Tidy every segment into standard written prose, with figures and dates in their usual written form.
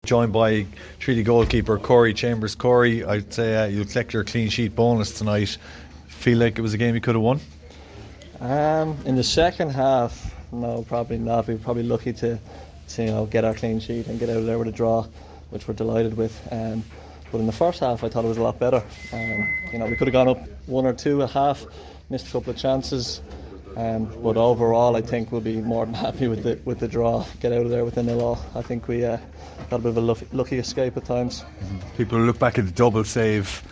Joined by Treaty goalkeeper Corey Chambers. Corey, I'd say you'll collect your clean sheet bonus tonight. Feel like it was a game you could have won? In the second half, no, probably not. We were probably lucky to get our clean sheet and get out of there with a draw, which we're delighted with. But in the first half, I thought it was a lot better. We could have gone up 1 or 2 at half, missed a couple of chances. But overall, I think we'll be more than happy with the draw. Get out of there with a 0-0. I think we got a bit of a lucky escape at times. People look back at the double save.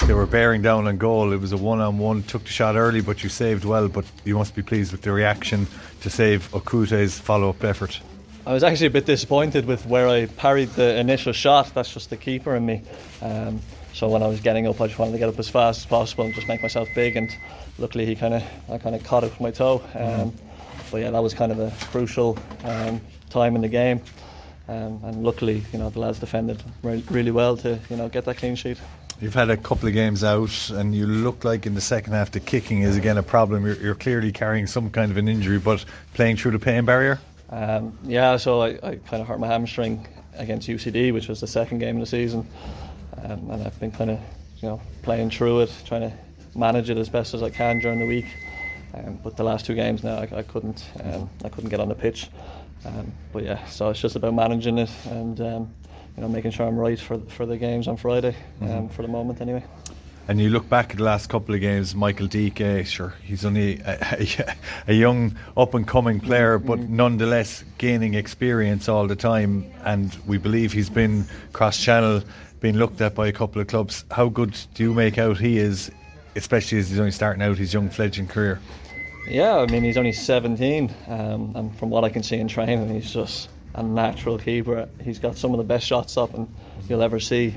They were bearing down on goal. It was a 1-on-1. Took the shot early, but you saved well. But you must be pleased with the reaction to save Okute's follow-up effort. I was actually a bit disappointed with where I parried the initial shot. That's just the keeper in me. So when I was getting up, I just wanted to get up as fast as possible and just make myself big. And luckily, I kind of caught it with my toe. But yeah, that was kind of a crucial time in the game. And luckily, the lads defended really well to get that clean sheet. You've had a couple of games out, and you look like in the second half the kicking is again a problem. You're clearly carrying some kind of an injury, but playing through the pain barrier. So I kind of hurt my hamstring against UCD, which was the second game of the season. And I've been kind of, playing through it, trying to manage it as best as I can during the week. But the last 2 games now, I couldn't get on the pitch. But yeah, so it's just about managing it and making sure I'm right for the games on Friday. For the moment, anyway. And you look back at the last couple of games, Michael Dike, sure, he's only a young up-and-coming player, but nonetheless gaining experience all the time. And we believe he's been cross-channel, being looked at by a couple of clubs. How good do you make out he is, especially as he's only starting out his young fledgling career? Yeah, I mean, he's only 17, and from what I can see in training, he's just a natural keeper. He's got some of the best shot stopping you'll ever see.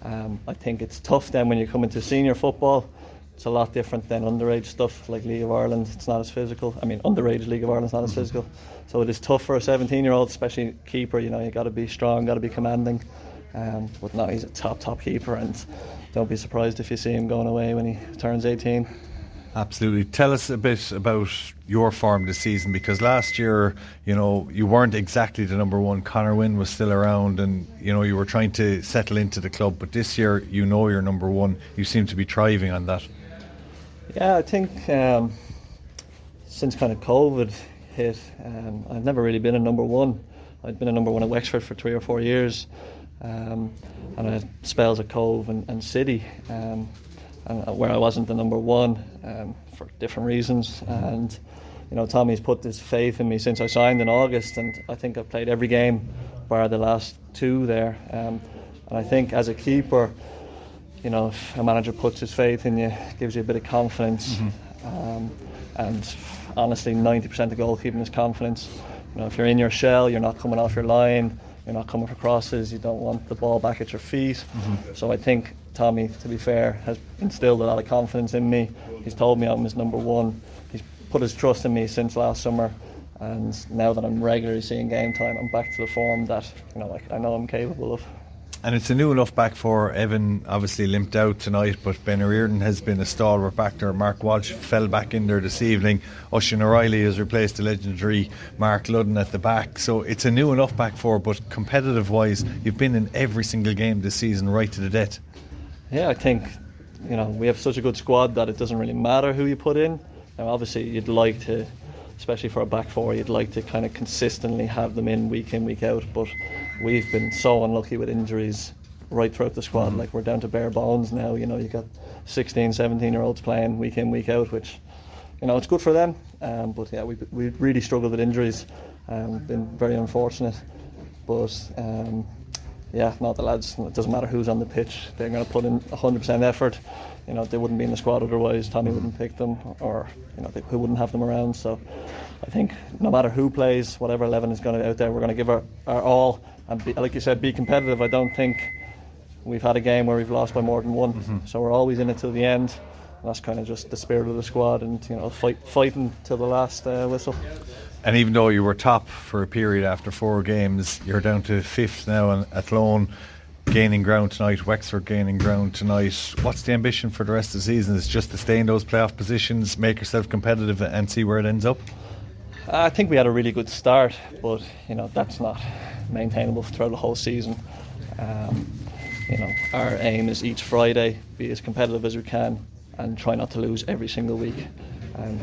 I think it's tough then when you come into senior football. It's a lot different than underage stuff like League of Ireland. It's not as physical. I mean, underage League of Ireland's not as physical. So it is tough for a 17-year-old, especially keeper. You got to be strong, got to be commanding. But no, he's a top keeper, and don't be surprised if you see him going away when he turns 18. Absolutely. Tell us a bit about your form this season, because last year, you weren't exactly the number one. Conor Wynn was still around, and you were trying to settle into the club. But this year, you're number one. You seem to be thriving on that. Yeah, I think since kind of COVID hit, I've never really been a number one. I'd been a number one at Wexford for 3 or 4 years, and I had spells at Cove and City. And where I wasn't the number one for different reasons. And Tommy's put this faith in me since I signed in August, and I think I've played every game bar the last 2 there. And I think as a keeper, if a manager puts his faith in you, gives you a bit of confidence. And honestly, 90% of goalkeeping is confidence. If you're in your shell, you're not coming off your line, you're not coming for crosses, you don't want the ball back at your feet. So I think Tommy, to be fair, has instilled a lot of confidence in me. He's told me I'm his number one. He's put his trust in me since last summer, and now that I'm regularly seeing game time, I'm back to the form that I know I'm capable of. And it's a new enough back four. Evan obviously limped out tonight, but Ben O'Riordan has been a stalwart back there. Mark Walsh fell back in there this evening. Oisin O'Reilly has replaced the legendary Mark Ludden at the back. So it's a new enough back four, but competitive wise, you've been in every single game this season right to the death. Yeah, I think we have such a good squad that it doesn't really matter who you put in. Now obviously you'd like to, especially for a back four, you'd like to kind of consistently have them in, week out, but we've been so unlucky with injuries right throughout the squad. Like, we're down to bare bones now. You got 16, 17-year-olds playing week in, week out, which it's good for them, but yeah, we really struggled with injuries. Been very unfortunate, but the lads, it doesn't matter who's on the pitch, they're going to put in 100% effort. They wouldn't be in the squad otherwise. Tommy wouldn't pick them, or who wouldn't have them around. So I think no matter who plays, whatever 11 is going to be out there, we're going to give our all and be, like you said, be competitive. I don't think we've had a game where we've lost by more than one. So we're always in it till the end. And that's kind of just the spirit of the squad, and fighting till the last whistle. And even though you were top for a period after 4 games, you're down to 5th now on Athlone, gaining ground tonight. Wexford gaining ground tonight. What's the ambition for the rest of the season? Is it just to stay in those playoff positions, make yourself competitive and see where it ends up? I think we had a really good start, but that's not maintainable throughout the whole season. Our aim is each Friday be as competitive as we can and try not to lose every single week.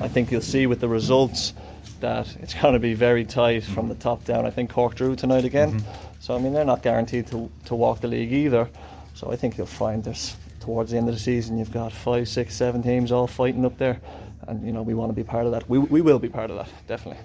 I think you'll see with the results that it's going to be very tight from the top down. I think Cork drew tonight again, so they're not guaranteed to walk the league either. So I think you'll find there's towards the end of the season you've got 5, 6, 7 teams all fighting up there, and we want to be part of that. We will be part of that, definitely.